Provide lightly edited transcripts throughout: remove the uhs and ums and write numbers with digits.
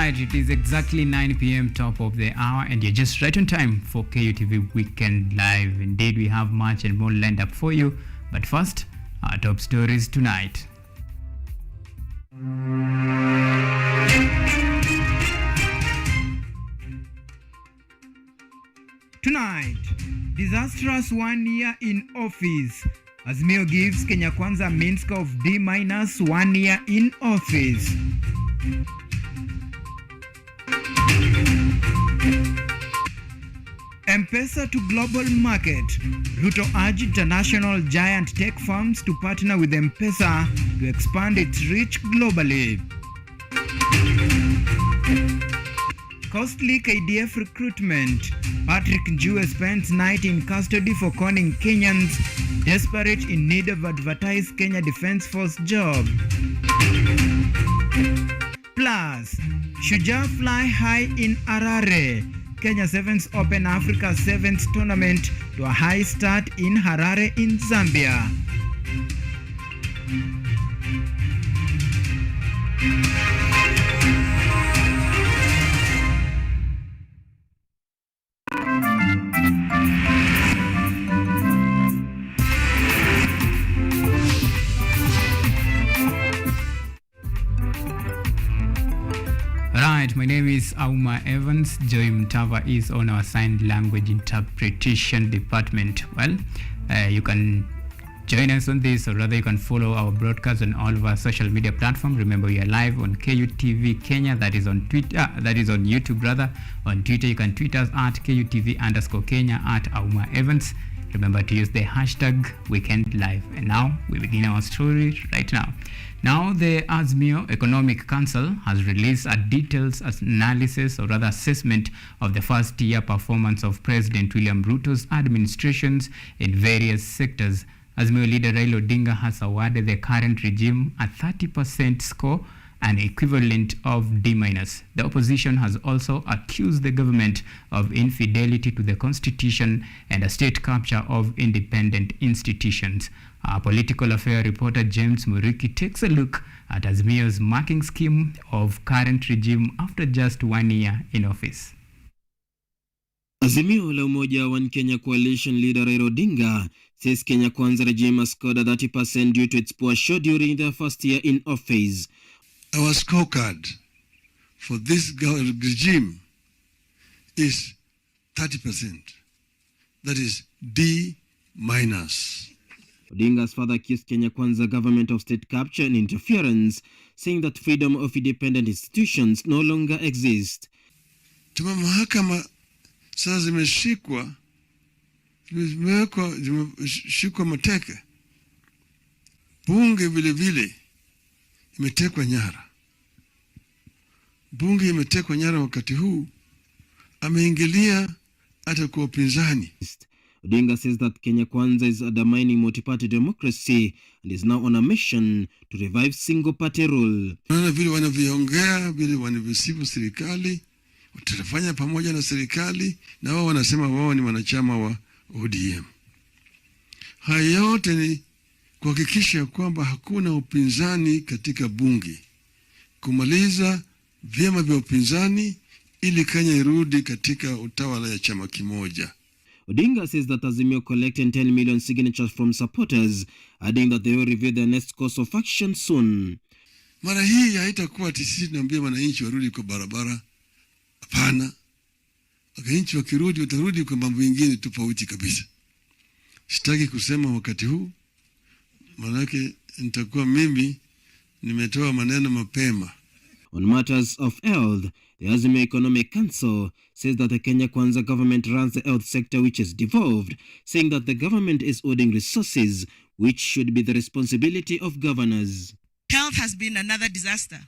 Right, it is exactly 9 p.m. top of the hour, and you're just right on time for KUTV Weekend Live. Indeed, we have much and more lined up for you. But first, our top stories tonight. Tonight, disastrous 1 year in office. Azimio gives Kenya Kwanza mean score of D- 1 year in office. M-Pesa to global market. Ruto urged international giant tech firms to partner with M-Pesa to expand its reach globally. Costly KDF recruitment. Patrick Njue spends night in custody for conning Kenyans desperate in need of advertised Kenya Defence Force job. Plus, Shujaa fly high in Harare. Kenya Sevens open Africa Sevens tournament to a high start in Harare in Zambia. Right, my name is AUMA Evans. Joy MUTAVA is on our sign language interpretation department. Well, you can join us on this, or rather you can follow our broadcast on all of our social media platforms. Remember, we are live on KUTV Kenya, that is on Twitter, that is on YouTube rather. On Twitter, you can tweet us at KUTV_Kenya at AUMA Evans. Remember to use the hashtag Weekend Live. And now we begin our story right now. Now, the Azimio Economic Council has released a detailed analysis, or rather assessment, of the first year performance of President William Ruto's administrations in various sectors. Azimio leader Raila Odinga has awarded the current regime a 30% score, an equivalent of D-. The opposition has also accused the government of infidelity to the constitution and a state capture of independent institutions. Our political affair reporter James Muriki takes a look at Azimio's marking scheme of current regime after just 1 year in office. Azimio la Umoja One Kenya coalition leader Raila Odinga says Kenya Kwanza regime has scored a 30% due to its poor show during their first year in office. Our scorecard for this regime is 30%. That is D-. Odinga has further accused Kenya Kwanza government of state capture and interference, saying that freedom of independent institutions no longer exist. Tuma mahakama sasa zimeshikwa mateke. Bunge vile vile imetekwa nyara. Bunge imetekwa nyara wakati huu, ameingilia hata kwa upinzani. Odinga says that Kenya Kwanza is undermining multi-party democracy and is now on a mission to revive single-party rule. Naona vile wanavyoongea, vile wanavyosifu serikali, watafanya pamoja na serikali, na wao wanasema wao ni wanachama wa ODM. Haya yote ni kuhakikisha kwamba hakuna upinzani katika bunge, kumaliza vyama vya upinzani ili Kenya irudi katika utawala ya chama kimoja. Odinga says that Azimio collected 10 million signatures from supporters, adding that they will reveal their next course of action soon. Mara hii haitakuwa sisi tunaambia wananchi warudi kwa barabara. Hapana. Wananchi wakirudi watarudi kwa mambo mengine tofauti kabisa. Sitaki kusema wakati huu, manake nitakuwa mimi nimetoa maneno mapema. On matters of health, the Azimio Economic Council says that the Kenya Kwanza government runs the health sector which is devolved, saying that the government is hoarding resources which should be the responsibility of governors. Health has been another disaster.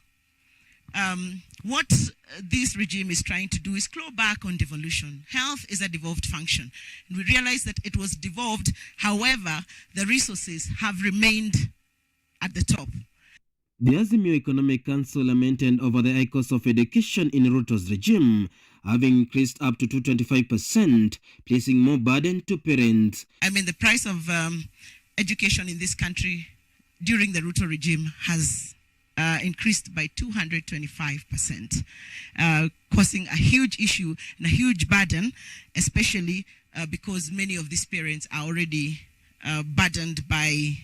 What this regime is trying to do is claw back on devolution. Health is a devolved function. And we realize that it was devolved, however, the resources have remained at the top. The Azimio Economic Council lamented over the high cost of education in Ruto's regime, having increased up to 225%, placing more burden to parents. I mean, the price of education in this country during the Ruto regime has increased by 225%, causing a huge issue and a huge burden, especially because many of these parents are already burdened by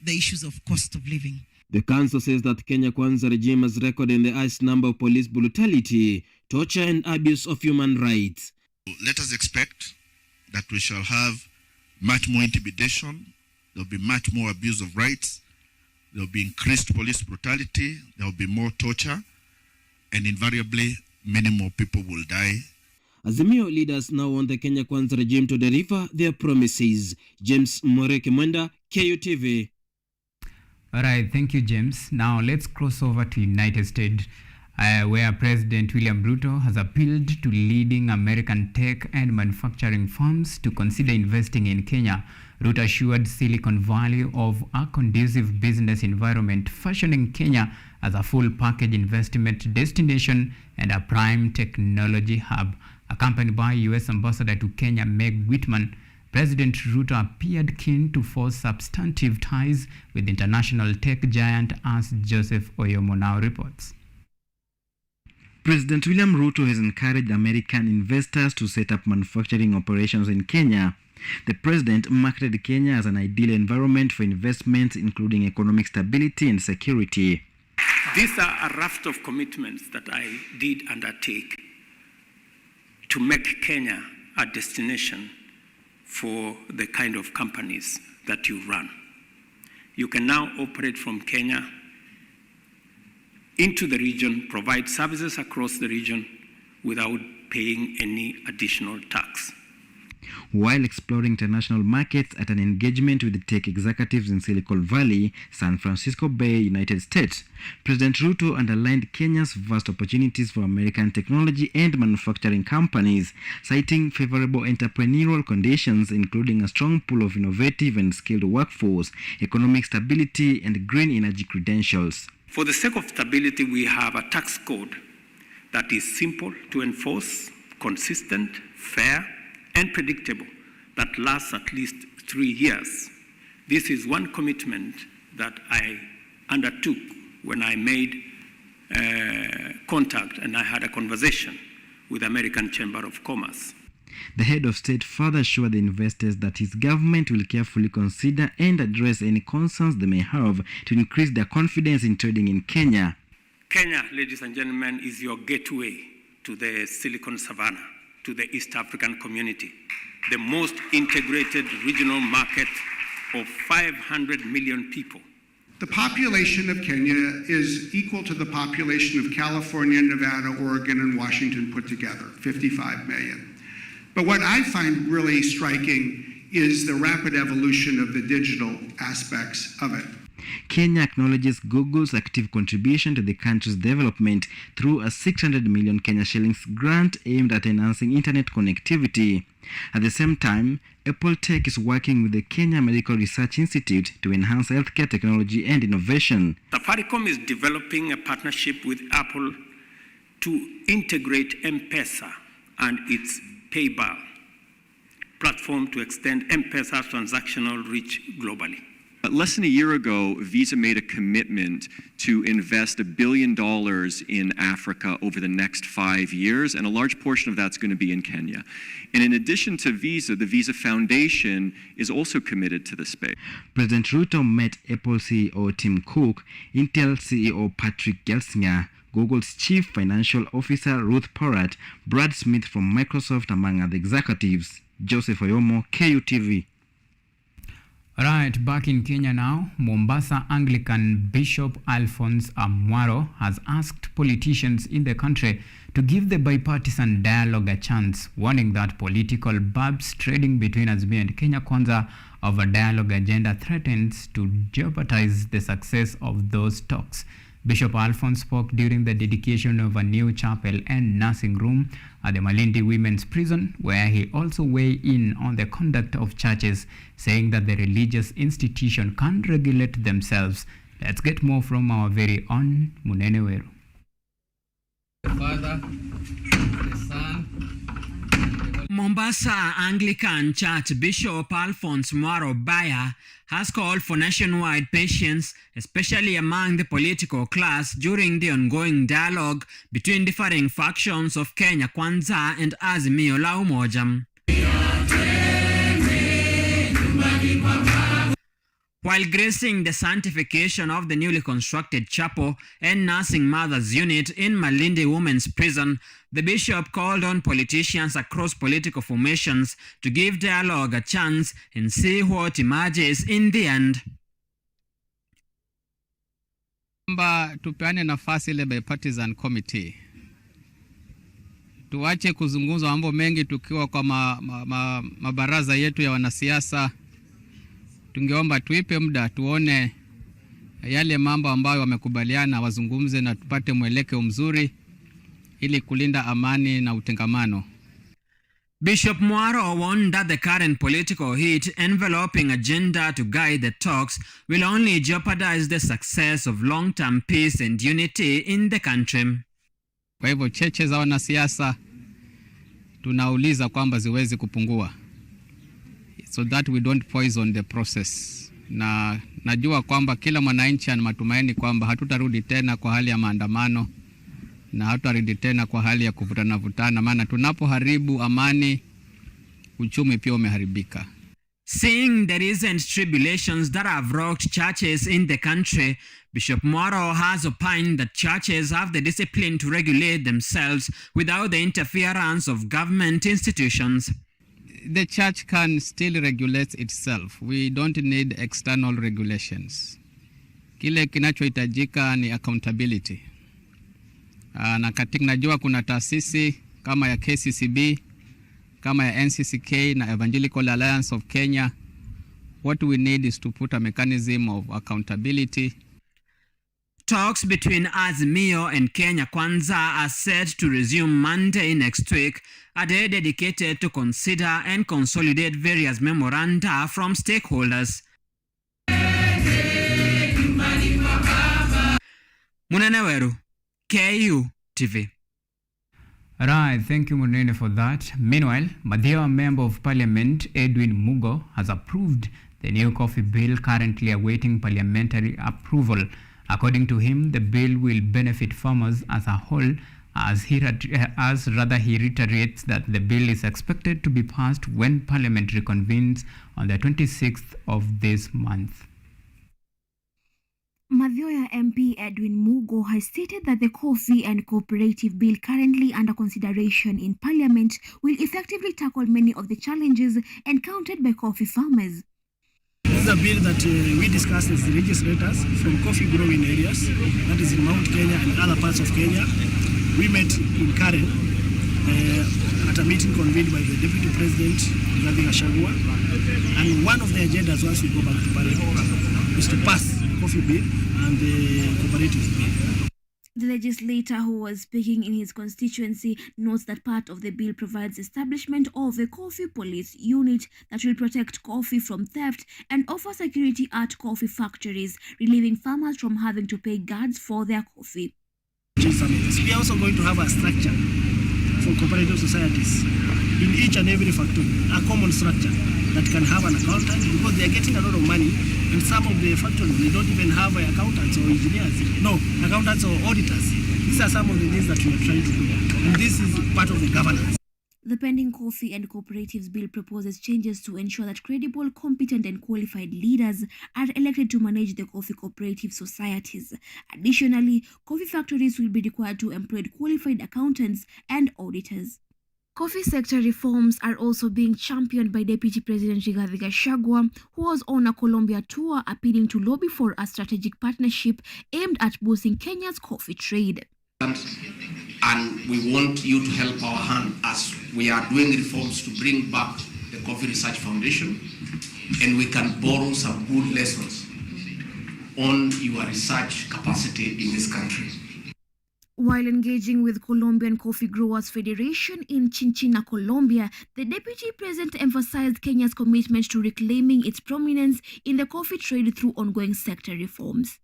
the issues of cost of living. The council says that Kenya Kwanza regime has recorded the highest number of police brutality, torture and abuse of human rights. Let us expect that we shall have much more intimidation, there will be much more abuse of rights, there will be increased police brutality, there will be more torture, and invariably many more people will die. Azimio leaders now want the Kenya Kwanza regime to deliver their promises. James Moreke Mwenda, KUTV. All right, thank you, James. Now let's cross over to United States, where President William Ruto has appealed to leading American tech and manufacturing firms to consider investing in Kenya. Ruto assured Silicon Valley of a conducive business environment, fashioning Kenya as a full package investment destination and a prime technology hub. Accompanied by U.S. Ambassador to Kenya, Meg Whitman, President Ruto appeared keen to forge substantive ties with international tech giant, as Joseph Oyomo now reports. President William Ruto has encouraged American investors to set up manufacturing operations in Kenya. The president marketed Kenya as an ideal environment for investments, including economic stability and security. These are a raft of commitments that I did undertake to make Kenya a destination for the kind of companies that you run. You can now operate from Kenya into the region, provide services across the region without paying any additional tax. While exploring international markets at an engagement with the tech executives in Silicon Valley, San Francisco Bay, United States, President Ruto underlined Kenya's vast opportunities for American technology and manufacturing companies, citing favorable entrepreneurial conditions, including a strong pool of innovative and skilled workforce, economic stability, and green energy credentials. For the sake of stability, we have a tax code that is simple to enforce, consistent, fair, and predictable, that lasts at least 3 years. This is one commitment that I undertook when I made contact and I had a conversation with the American Chamber of Commerce. The head of state further assured the investors that his government will carefully consider and address any concerns they may have to increase their confidence in trading in Kenya. Kenya, ladies and gentlemen, is your gateway to the Silicon Savannah, to the East African community, the most integrated regional market of 500 million people. The population of Kenya is equal to the population of California, Nevada, Oregon, and Washington put together, 55 million. But what I find really striking is the rapid evolution of the digital aspects of it. Kenya acknowledges Google's active contribution to the country's development through a 600 million Kenya shillings grant aimed at enhancing internet connectivity. At the same time, Apple Tech is working with the Kenya Medical Research Institute to enhance healthcare technology and innovation. Safaricom is developing a partnership with Apple to integrate M-Pesa and its PayPal platform to extend M-Pesa's transactional reach globally. Less than a year ago, Visa made a commitment to invest $1 billion in Africa over the next 5 years, and a large portion of that's going to be in Kenya. And in addition to Visa, the Visa Foundation is also committed to the space. President Ruto met Apple CEO Tim Cook, Intel CEO Patrick Gelsinger, Google's Chief Financial Officer Ruth Porat, Brad Smith from Microsoft, among other executives. Joseph Oyomo, KUTV. All right, back in Kenya now, Mombasa Anglican Bishop Alphonse Amwaro has asked politicians in the country to give the bipartisan dialogue a chance, warning that political barbs trading between Azimio and Kenya Kwanza of a dialogue agenda threatens to jeopardize the success of those talks. Bishop Alphonse spoke during the dedication of a new chapel and nursing room at the Malindi Women's Prison, where he also weighed in on the conduct of churches, saying that the religious institution can't regulate themselves. Let's get more from our very own Munene Weru. The Father, the Son, Mombasa Anglican Church Bishop Alphonse Mwaro Baya has called for nationwide patience, especially among the political class, during the ongoing dialogue between differing factions of Kenya Kwanza and Azimio la Umoja. While gracing the sanctification of the newly constructed chapel and nursing mothers unit in Malindi Women's Prison, the bishop called on politicians across political formations to give dialogue a chance and see what emerges in the end. Tupeane nafasi ile bipartisan committee. Tuache kuzungumza mambo mengi tukiwa kwa mabaraza yetu ya wanasiasa. Tungeomba tuipe muda tuone yale mambo ambayo wamekubaliana wazungumze na tupate mwelekeo mzuri ili kulinda amani na utengamano. Bishop Mwaro warned that the current political heat enveloping agenda to guide the talks will only jeopardize the success of long-term peace and unity in the country. Kwa hivyo cheche za wanasiasa tunauliza kwamba ziwezi kupungua, so that we don't poison the process. Na najua kwamba kila mwananchi ana matumaini kwamba hatutarudi tena kwa hali ya maandamano na hatutarudi tena kwa hali ya kuvutana, maana tunapoharibu amani, uchumi pia umeharibika. Seeing the recent tribulations that have rocked churches in the country, Bishop Mwaro has opined that churches have the discipline to regulate themselves without the interference of government institutions. The church can still regulate itself. We don't need external regulations. Kile kinachohitajika ni accountability. Na katika najua kuna taasisi kama ya KCCB, kama ya NCCK na Evangelical Alliance of Kenya. What we need is to put a mechanism of accountability. Talks between Azimio and Kenya Kwanza are set to resume Monday next week, a day dedicated to consider and consolidate various memoranda from stakeholders. Muneneweru, KU TV. Right, thank you Munene for that. Meanwhile, Madhya Member of Parliament Edwin Mugo has approved the new coffee bill currently awaiting parliamentary approval. According to him, the bill will benefit farmers as a whole, as he reiterates that the bill is expected to be passed when Parliament reconvenes on the 26th of this month. Madhya MP Edwin Mugo has stated that the Coffee and Cooperative Bill currently under consideration in Parliament will effectively tackle many of the challenges encountered by coffee farmers. This is a bill that we discussed as the legislators from coffee growing areas, that is in Mount Kenya and other parts of Kenya. We met in Karen at a meeting convened by the Deputy President, Rigathi Gachagua, and one of the agendas once we go back to Parliament is to pass the coffee bill and the cooperative bill. The legislator who was speaking in his constituency notes that part of the bill provides establishment of a coffee police unit that will protect coffee from theft and offer security at coffee factories, relieving farmers from having to pay guards for their coffee. We are also going to have a structure for cooperative societies in each and every factory, a common structure that can have an accountant, because they are getting a lot of money. In some of the factories, they don't even have accountants or engineers. No, accountants or auditors. These are some of the things that we are trying to do. And this is part of the governance. The pending Coffee and Cooperatives Bill proposes changes to ensure that credible, competent and qualified leaders are elected to manage the coffee cooperative societies. Additionally, coffee factories will be required to employ qualified accountants and auditors. Coffee sector reforms are also being championed by Deputy President Rigathi Gachagua, who was on a Colombia tour appealing to lobby for a strategic partnership aimed at boosting Kenya's coffee trade. And we want you to help our hand as we are doing reforms to bring back the Coffee Research Foundation, and we can borrow some good lessons on your research capacity in this country. While engaging with Colombian Coffee Growers Federation in Chinchina, Colombia, the Deputy President emphasized Kenya's commitment to reclaiming its prominence in the coffee trade through ongoing sector reforms.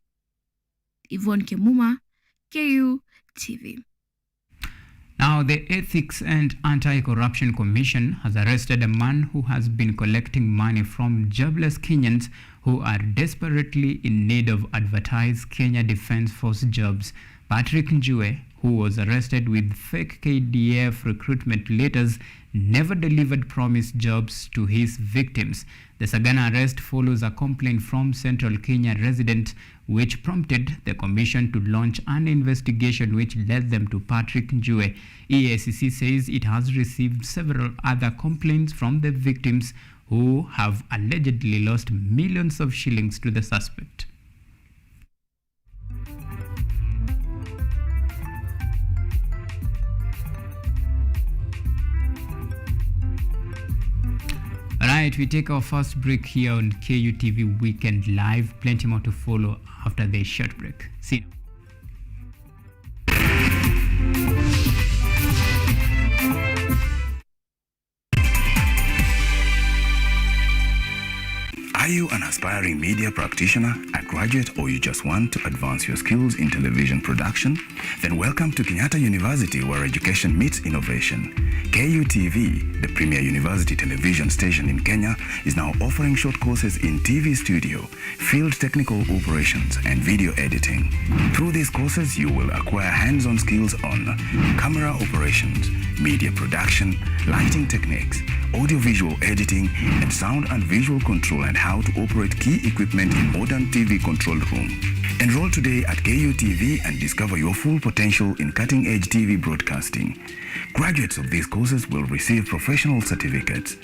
Yvonne Kemuma, KU TV. Now, the Ethics and Anti-Corruption Commission has arrested a man who has been collecting money from jobless Kenyans who are desperately in need of advertised Kenya Defence Force jobs. Patrick Njue, who was arrested with fake KDF recruitment letters, never delivered promised jobs to his victims. The Sagana arrest follows a complaint from Central Kenya resident, which prompted the commission to launch an investigation which led them to Patrick Njue. EACC says it has received several other complaints from the victims who have allegedly lost millions of shillings to the suspect. Alright, we take our first break here on KUTV Weekend Live. Plenty more to follow after the short break. See you. Are you an aspiring media practitioner, a graduate, or you just want to advance your skills in television production? Then welcome to Kenyatta University, where education meets innovation. KUTV, the premier university television station in Kenya, is now offering short courses in TV studio, field technical operations, and video editing. Through these courses, you will acquire hands-on skills on camera operations, media production, lighting techniques, audiovisual editing, and sound and visual control, and how to operate key equipment in modern TV control room. Enroll today at KUTV and discover your full potential in cutting-edge TV broadcasting. Graduates of these courses will receive professional certificates.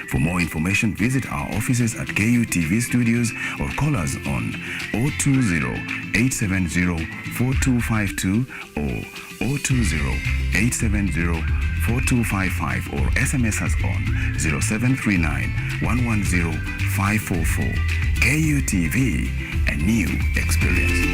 For more information, visit our offices at KUTV Studios or call us on 020-870-4252 or 020-870-4255 or SMS us on 0739-110-544. KUTV, a new experience.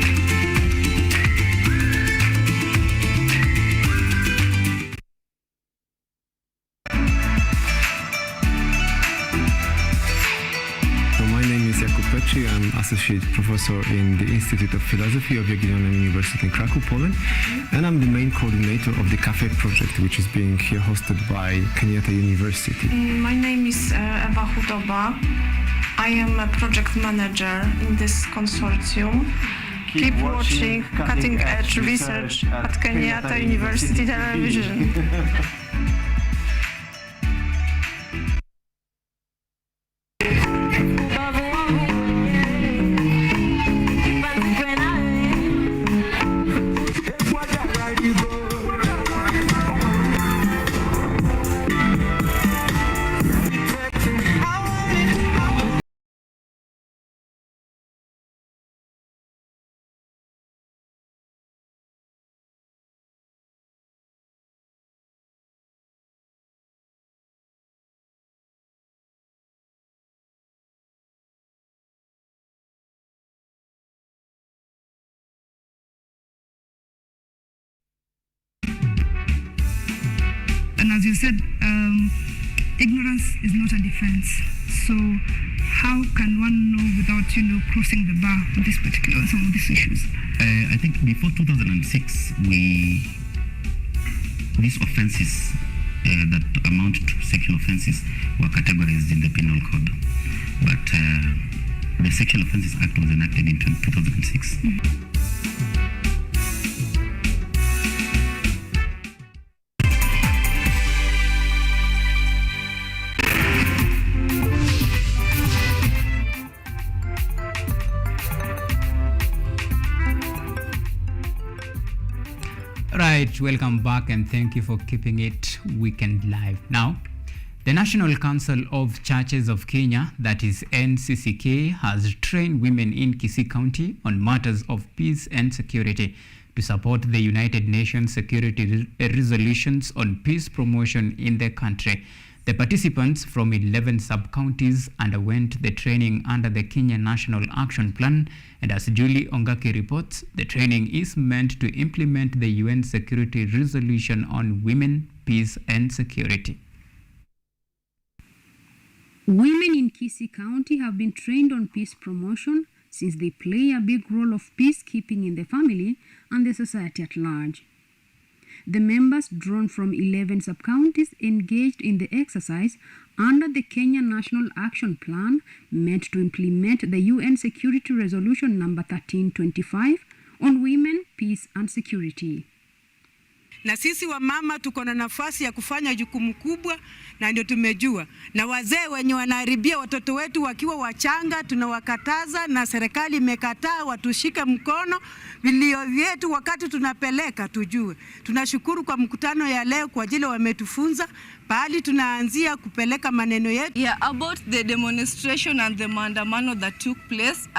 I'm Associate Professor in the Institute of Philosophy of Jagiellonian University in Krakow, Poland, and I'm the main coordinator of the CAFE project, which is being here hosted by Kenyatta University. My name is Eva Hudoba. I am a project manager in this consortium. Keep watching cutting edge research at Kenyatta University Television. And as you said, ignorance is not a defense. So how can one know without, crossing the bar on this particular, some of these issues? I think before 2006, these offenses that amount to sexual offenses were categorized in the Penal Code. But the Sexual Offences Act was enacted in 2006. Mm-hmm. Right, welcome back and thank you for keeping it Weekend Live. Now, the National Council of Churches of Kenya, that is NCCK, has trained women in Kisii County on matters of peace and security to support the United Nations security resolutions on peace promotion in the country. The participants from 11 sub-counties underwent the training under the Kenya National Action Plan, and as Julie Ongaki reports, the training is meant to implement the UN Security Resolution on Women, Peace and Security. Women in Kisii County have been trained on peace promotion since they play a big role of peacekeeping in the family and the society at large. The members, drawn from 11 sub-counties, engaged in the exercise under the Kenya National Action Plan meant to implement the UN Security Resolution number 1325 on women, peace and security. Na sisi wa mama tuko na nafasi ya kufanya jukumu kubwa, na ndio tumejua. Na wazee wenye wanaharibia watoto wetu wakiwa wachanga tunawakataza, na serikali imekataa watushike mkono. Vilio vyetu wakati tunapeleka tujue. Tunashukuru kwa mkutano ya leo kwa ajili wametufunza pahali tunaanzia kupeleka maneno yetu. Yeah, about the demonstration and the maandamano that took place,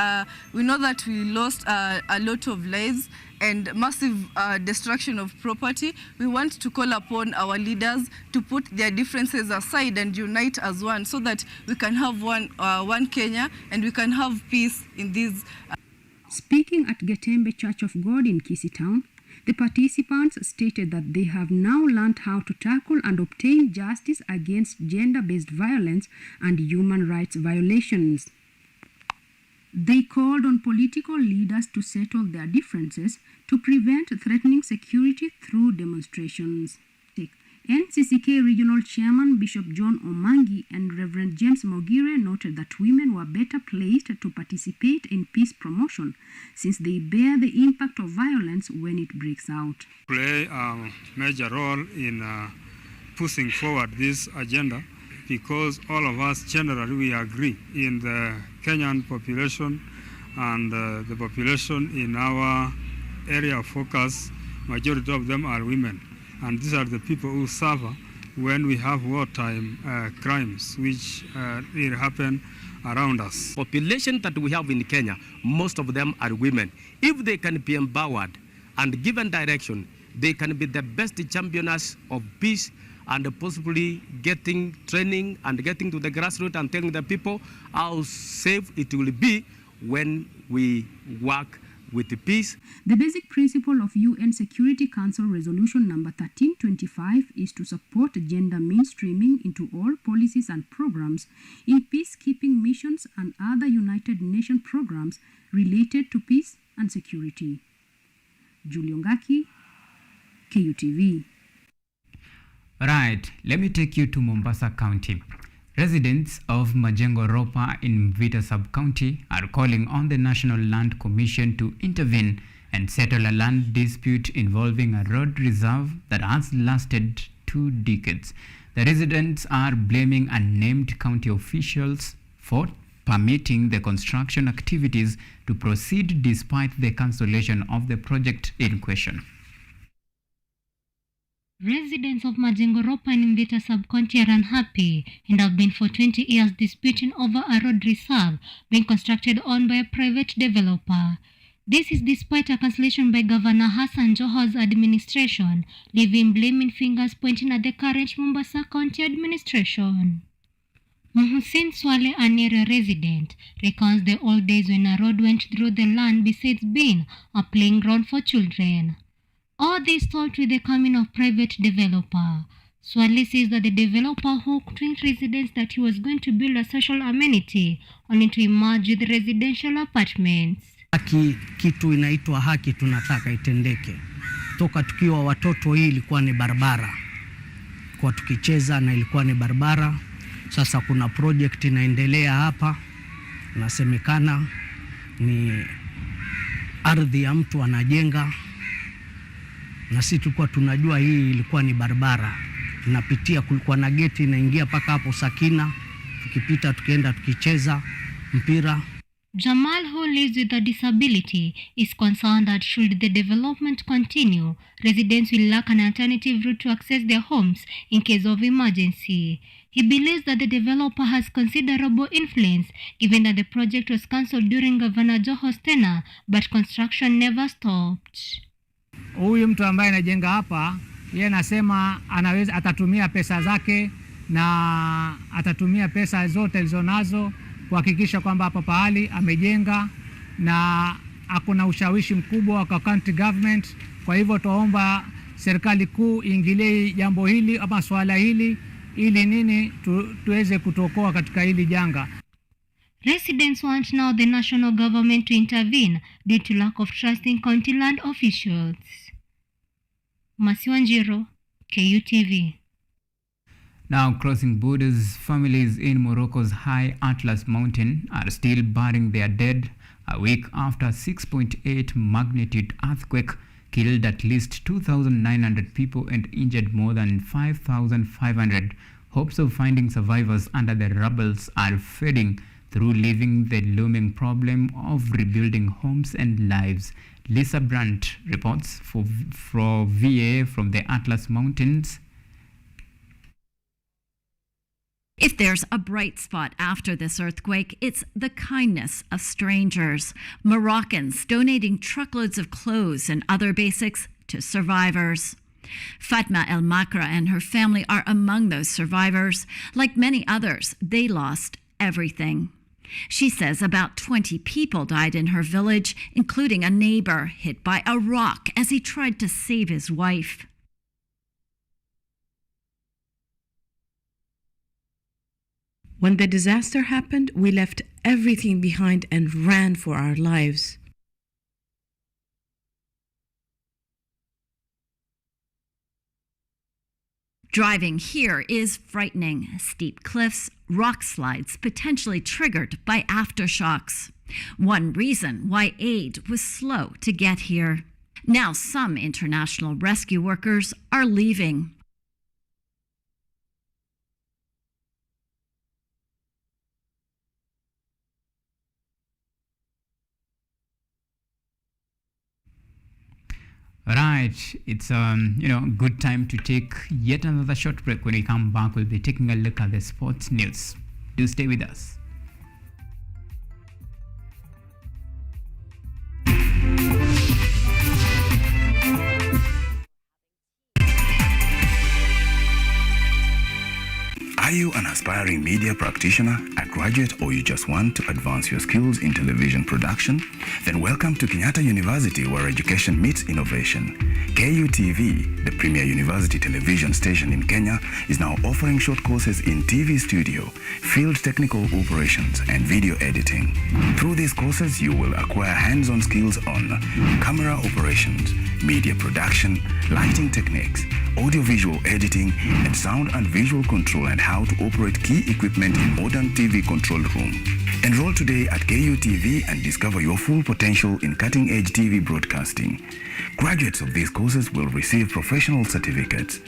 we know that we lost a lot of lives and massive destruction of property. We want to call upon our leaders to put their differences aside and unite as one, so that we can have one Kenya and we can have peace in these. Speaking at Getembe Church of God in Kisii Town, the participants stated that they have now learned how to tackle and obtain justice against gender-based violence and human rights violations. They called on political leaders to settle their differences to prevent threatening security through demonstrations. NCCK Regional Chairman Bishop John Omangi and Reverend James Mogire noted that women were better placed to participate in peace promotion since they bear the impact of violence when it breaks out. Play a major role in pushing forward this agenda, because all of us generally we agree in the Kenyan population and the population in our area of focus, majority of them are women. And these are the people who suffer when we have wartime crimes which will happen around us. Population that we have in Kenya, most of them are women. If they can be empowered and given direction, they can be the best champions of peace and possibly getting training and getting to the grassroots and telling the people how safe it will be when we work with the peace. The basic principle of UN Security Council Resolution number 1325 is to support gender mainstreaming into all policies and programs in peacekeeping missions and other United Nations programs related to peace and security. Julie Ongaki, KUTV. Right, let me take you to Mombasa County. Residents of Majengo Ropa in Mvita Sub-County are calling on the National Land Commission to intervene and settle a land dispute involving a road reserve that has lasted 2 decades. The residents are blaming unnamed county officials for permitting the construction activities to proceed despite the cancellation of the project in question. Residents of Majengo Ropa in Mvita Sub-County are unhappy and have been for 20 years disputing over a road reserve being constructed on by a private developer. This is despite a cancellation by Governor Hassan Joho's administration, leaving blaming fingers pointing at the current Mombasa County administration. Hussein Swale, an area resident, recounts the old days when a road went through the land besides being a playing ground for children. All this stopped with the coming of private developer. Swale says that the developer hoped to residents that he was going to build a social amenity only to emerge with residential apartments. Kitu inaitwa haki tunataka itendeke. Toka tukiwa watoto hii ilikuwa ni barabara. Kwa tukicheza na ilikuwa ni barabara. Sasa kuna project inaendelea hapa. Nasemekana ni ardhi ya mtu anajenga. Na sisi tulikuwa tunajua hii ilikuwa ni barabara. Tunapitia, kulikuwa na geti inaingia paka hapo Sakina. Tukipita tukienda tukicheza mpira. Jamal, who lives with a disability, is concerned that should the development continue, residents will lack an alternative route to access their homes in case of emergency. He believes that the developer has considerable influence given that the project was cancelled during Governor Joho's tenure, but construction never stopped. Huyu mtu ambaye anajenga hapa, yeye anasema anaweza atatumia pesa zake na atatumia pesa zote alizonazo kuhakikisha kwamba hapa pahali amejenga, na hakuna ushawishi mkubwa kwa county government. Kwa hivyo tuomba serikali kuu iingilie jambo hili ama swala hili ili tuweze kutokoa katika hili janga. Residents want now the national government to intervene due to lack of trust in county land officials. Masiwanjiro, KUTV. Now, crossing borders, families in Morocco's high Atlas mountain are still burying their dead a week after a 6.8 magnitude earthquake killed at least 2,900 people and injured more than 5,500. Hopes of finding survivors under the rubble are fading through leaving the looming problem of rebuilding homes and lives. Lisa Brandt reports for VA from the Atlas Mountains. If there's a bright spot after this earthquake, it's the kindness of strangers. Moroccans donating truckloads of clothes and other basics to survivors. Fatma El Makra and her family are among those survivors. Like many others, they lost everything. She says about 20 people died in her village, including a neighbor hit by a rock as he tried to save his wife. When the disaster happened, we left everything behind and ran for our lives. Driving here is frightening. Steep cliffs, rock slides potentially triggered by aftershocks. One reason why aid was slow to get here. Now some international rescue workers are leaving. Right, it's good time to take yet another short break. When we come back, we'll be taking a look at the sports news. Do stay with us. Are you an aspiring media practitioner, a graduate, or you just want to advance your skills in television production? Then welcome to Kenyatta University, where education meets innovation. KUTV, the premier university television station in Kenya, is now offering short courses in TV studio, field technical operations, and video editing. Through these courses, you will acquire hands-on skills on camera operations, media production, lighting techniques, audiovisual editing, and sound and visual control, and how to operate key equipment in modern TV control room. Enroll today at KUTV and discover your full potential in cutting-edge TV broadcasting. Graduates of these courses will receive professional certificates.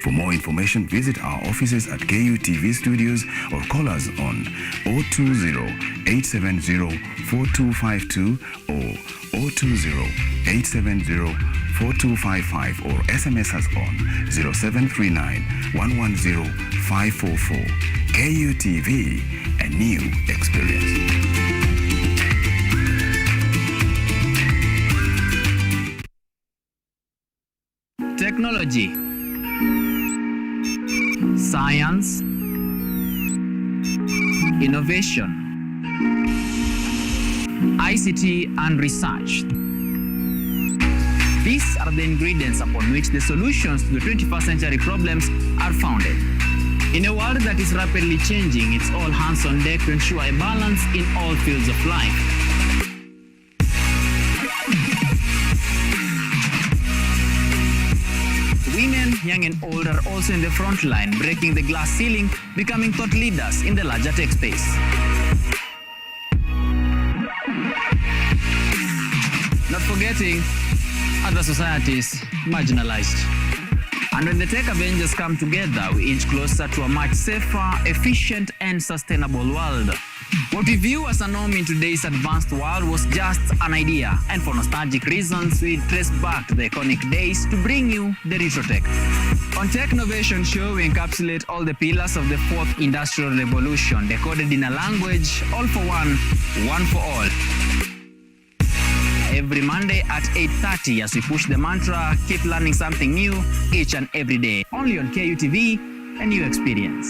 For more information, visit our offices at KUTV Studios or call us on 020-870-4252 or 020-870-4255 or SMS us on 0739-110-544. KUTV, a new experience. Technology, science, innovation, ICT and research. These are the ingredients upon which the solutions to the 21st century problems are founded. In a world that is rapidly changing, it's all hands on deck to ensure a balance in all fields of life. Women, young and old, are also in the front line, breaking the glass ceiling, becoming thought leaders in the larger tech space. Not forgetting other societies marginalized. And when the tech Avengers come together, we inch closer to a much safer, efficient, and sustainable world. What we view as a norm in today's advanced world was just an idea, and for nostalgic reasons, we trace back to the iconic days to bring you the retro tech. On Tech Innovation Show, we encapsulate all the pillars of the fourth industrial revolution, decoded in a language, all for one for all. Every Monday at 8:30 as we push the mantra, keep learning something new each and every day. Only on KUTV, a new experience.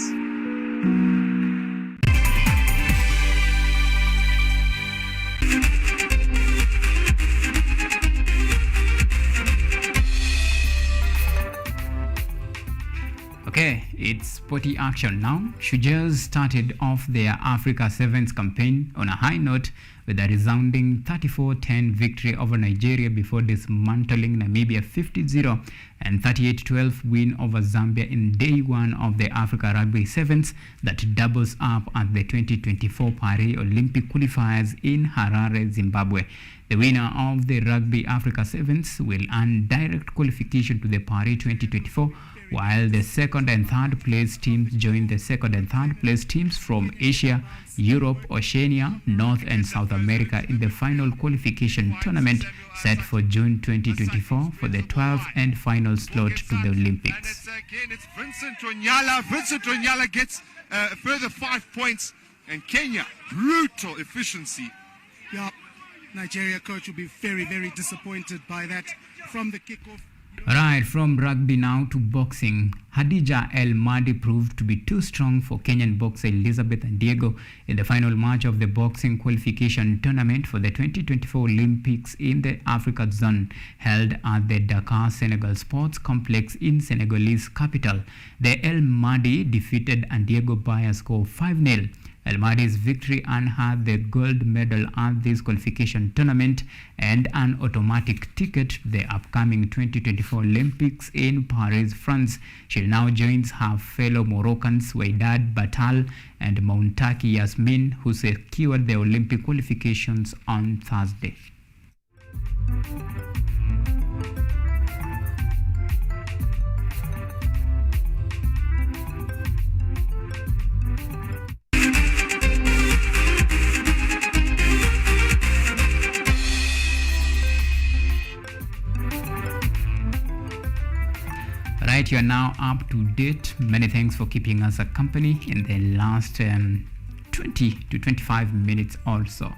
Okay, it's sporty action now. Shooters started off their Africa Sevens campaign on a high note with a resounding 34-10 victory over Nigeria before dismantling Namibia 50-0 and 38-12 win over Zambia in day one of the Africa Rugby Sevens that doubles up at the 2024 Paris Olympic qualifiers in Harare, Zimbabwe. The winner of the Rugby Africa Sevens will earn direct qualification to the Paris 2024, while the second and third place teams join the second and third place teams from Asia, Europe, Oceania, North and South America in the final qualification tournament set for June 2024 for the 12th and final slot to the Olympics. Again, it's Vincent Onyala. Vincent Onyala gets a further 5 points, and Kenya, brutal efficiency. Yeah, Nigeria coach will be very, very disappointed by that from the kickoff. Right, from rugby now to boxing. Hadija El Mahdi proved to be too strong for Kenyan boxer Elizabeth and Diego in the final match of the boxing qualification tournament for the 2024 Olympics in the Africa zone held at the Dakar Senegal Sports Complex in Senegalese capital. The El Mahdi defeated Diego by a score of 5-0. El Mahdi's victory earned her the gold medal at this qualification tournament and an automatic ticket to the upcoming 2024 Olympics in Paris, France. She now joins her fellow Moroccans Wydad Batal and Mountaki Yasmin, who secured the Olympic qualifications on Thursday. Right, you are now up to date. Many thanks for keeping us a company in the last 20 to 25 minutes or so.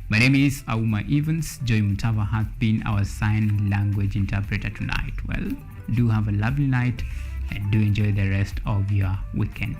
My name is AUMA Evans. Joy MUTAVA has been our sign language interpreter tonight. Well, do have a lovely night and do enjoy the rest of your weekend.